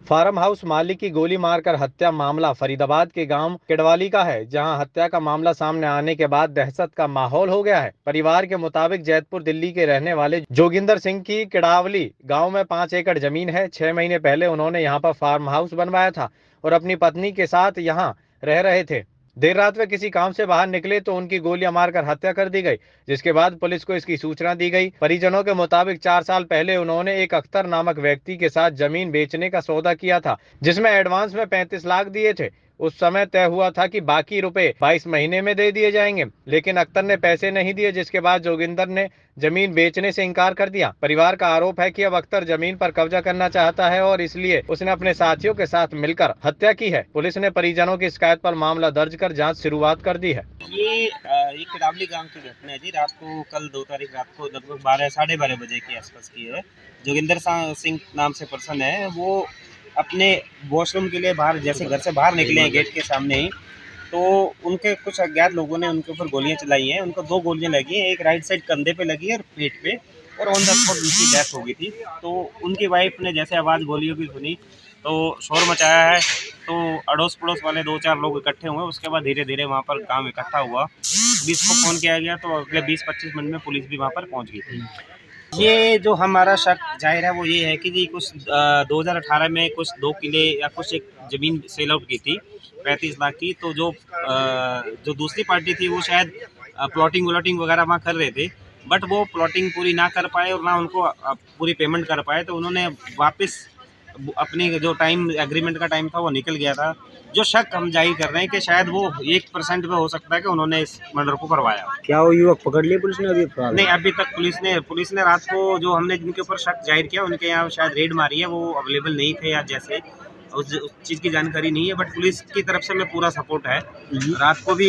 Farm house मालिक की गोली मारकर हत्या मामला फरीदाबाद के गांव किडवाली का है, जहां हत्या का मामला सामने आने के बाद दहशत का माहौल हो गया है। परिवार के मुताबिक जैतपुर दिल्ली के रहने वाले जोगिंदर सिंह की किडावली गांव में 5 एकड़ जमीन है। 6 महीने पहले उन्होंने यहां पर फार्म हाउस बनवाया था और अपनी पत्नी के साथ यहां रह रहे थे। देर रात वे किसी काम से बाहर निकले तो उनकी गोलियां मारकर हत्या कर दी गई, जिसके बाद पुलिस को इसकी सूचना दी गई। परिजनों के मुताबिक 4 साल पहले उन्होंने एक अख्तर नामक व्यक्ति के साथ जमीन बेचने का सौदा किया था, जिसमें एडवांस में 35 लाख दिए थे। उस समय तय हुआ था कि बाकी रुपए 22 महीने में दे दिए जाएंगे, लेकिन अख्तर ने पैसे नहीं दिए, जिसके बाद जोगिंदर ने जमीन बेचने से इनकार कर दिया। परिवार का आरोप है कि अब अख्तर जमीन पर कब्जा करना चाहता है और इसलिए उसने अपने साथियों के साथ मिलकर हत्या की है। पुलिस ने परिजनों की शिकायत पर मामला दर्ज कर जांच शुरुआत कर दी है। ये किडावली गांव की घटना है जी। रात को कल 2 तारीख रात को लगभग 12 साढ़े 12 बजे के आसपास की है। जोगिंदर सिंह नाम से पर्सन है, वो अपने वॉशरूम के लिए बाहर जैसे घर से बाहर निकले हैं गेट के सामने ही, तो उनके कुछ अज्ञात लोगों ने उनके ऊपर गोलियां चलाई हैं। उनको 2 गोलियां लगी हैं, एक राइट साइड कंधे पे लगी है और पेट पे, और ऑन द स्पॉट उनकी डेथ हो गई थी। तो उनकी वाइफ ने जैसे आवाज़ गोलियों की सुनी तो शोर मचाया है, तो अड़ोस पड़ोस वाले 2-4 लोग इकट्ठे हुए। उसके बाद धीरे धीरे वहाँ पर काम इकट्ठा हुआ, पुलिस को फ़ोन किया गया, तो अगले 20-25 मिनट में पुलिस भी वहाँ पर पहुँच गई थी। ये जो हमारा शक जाहिर है वो ये है कि जी कुछ 2018 में कुछ 2 किले या कुछ एक ज़मीन सेल आउट की थी 35 लाख की। तो जो दूसरी पार्टी थी वो शायद प्लॉटिंग व्लॉटिंग वगैरह वहाँ कर रहे थे, बट वो प्लॉटिंग पूरी ना कर पाए और ना उनको पूरी पेमेंट कर पाए, तो उन्होंने वापस अपने जो टाइम एग्रीमेंट का टाइम था वो निकल गया था। जो शक हम जाहिर कर रहे हैं कि शायद वो 1% पे हो सकता है कि उन्होंने इस मर्डर को करवाया। क्या वो युवक पकड़ लिए पुलिस ने अभी? नहीं, अभी तक पुलिस ने रात को जो हमने जिनके ऊपर शक जाहिर किया उनके यहाँ शायद रेड मारी है, वो अवेलेबल नहीं थे या जैसे उस चीज़ की जानकारी नहीं है, बट पुलिस की तरफ से हमें पूरा सपोर्ट है। रात को भी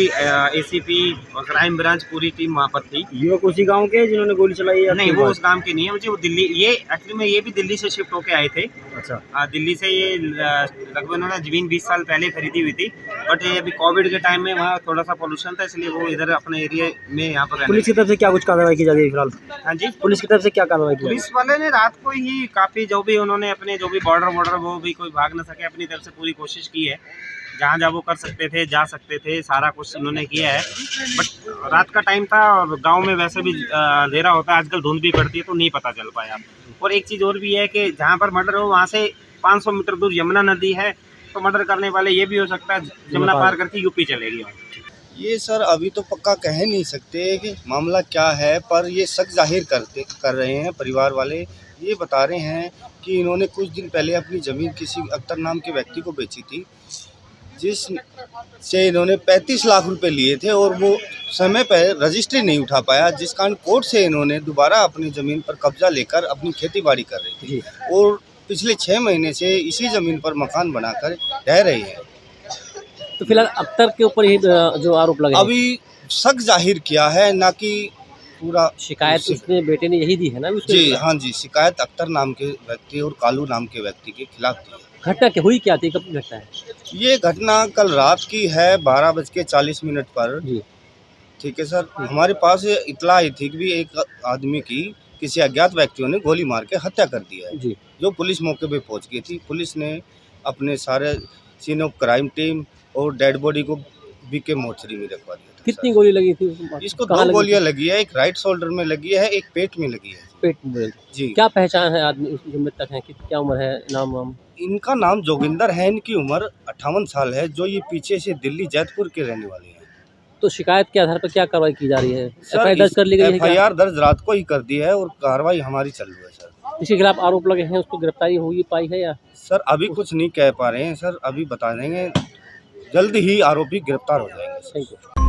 एसीपी और क्राइम ब्रांच पूरी टीम वहाँ पर थी। युवक उसी गांव के जिन्होंने गोली चलाई है? नहीं, वो उस गांव के नहीं है, मुझे वो दिल्ली, ये एक्चुअली में ये भी दिल्ली से शिफ्ट होके आए थे। अच्छा। दिल्ली से ये लगभग उन्होंने जमीन 20 साल पहले खरीदी हुई थी, बट ये अभी कोविड के टाइम में वहाँ थोड़ा सा पोल्यूशन था, इसलिए वो इधर अपने एरिया में यहाँ पर। पुलिस की तरफ से क्या कुछ कार्रवाई की जा रही है फिलहाल? हाँ जी, पुलिस की तरफ से क्या कार्रवाई की? पुलिस वाले ने रात को ही काफ़ी जो भी उन्होंने अपने जो भी बॉर्डर वो भी कोई भाग न सके, अपनी तरफ से पूरी कोशिश की है। जहाँ वो कर सकते थे जा सकते थे, सारा कुछ उन्होंने किया है। बट रात का टाइम था और गांव में वैसे भी अंधेरा होता है, आजकल धुंध भी पड़ती है, तो नहीं पता चल पाया। और एक चीज़ और भी है कि जहाँ पर मर्डर हो वहाँ से 500 मीटर दूर यमुना नदी है, तो मर्डर करने वाले ये भी हो सकता है यमुना पार करके यूपी चलेगी। ये सर अभी तो पक्का कह नहीं सकते कि मामला क्या है, पर ये शक जाहिर कर रहे हैं परिवार वाले। ये बता रहे हैं कि इन्होंने कुछ दिन पहले अपनी ज़मीन किसी अख्तर नाम के व्यक्ति को बेची थी, जिस से इन्होंने 35 लाख रुपए लिए थे और वो समय पर रजिस्ट्री नहीं उठा पाया, जिस कारण कोर्ट से इन्होंने दोबारा अपनी ज़मीन पर कब्जा लेकर अपनी खेती बाड़ी कर रहे थे और पिछले 6 महीने से इसी ज़मीन पर मकान बनाकर रह रहे हैं। तो फिलहाल अख्तर के ऊपर ही जो आरोप लगे, अभी शक जाहिर किया है, ना कि पूरा। शिकायत उसने बेटे ने यही दी है ना जी हाँ जी, शिकायत अख्तर नाम के व्यक्ति और कालू नाम के व्यक्ति के खिलाफ दी है। घटना क्या हुई, क्या थी, कब की घटना है? ये घटना कल रात की है 12:40 पर जी। ठीक है सर, हमारे पास इत्तला आई थी कि भी एक आदमी की किसी अज्ञात व्यक्तियों ने गोली मार के हत्या कर दी है जी। जो पुलिस मौके पे पहुंच गई थी। पुलिस ने अपने सारे सीन ऑफ क्राइम टीम और डेड बॉडी को बीके मोर्चरी में रखवा दिया था। कितनी गोली लगी थी? इसको 2 गोलियां लगी है, एक राइट शोल्डर में लगी है, एक पेट में लगी है। पेट में जी। क्या पहचान है आदमी जो मृतक है, क्या उम्र है, नाम? इनका नाम जोगिंदर है, इनकी उम्र 58 साल है, जो ये पीछे से दिल्ली जैतपुर के रहने वाले हैं। तो शिकायत के आधार पर क्या कार्रवाई की जा रही है? एफआईआर दर्ज कर ली गई है? एफआईआर दर्ज रात को ही कर दी है और कार्रवाई हमारी चल रही है सर। इसके खिलाफ आरोप लगे हैं, उसको गिरफ्तारी हुई पाई है या? सर अभी कुछ नहीं कह पा रहे हैं सर, अभी बता देंगे, जल्द ही आरोपी गिरफ्तार हो जाएंगे। Thank you.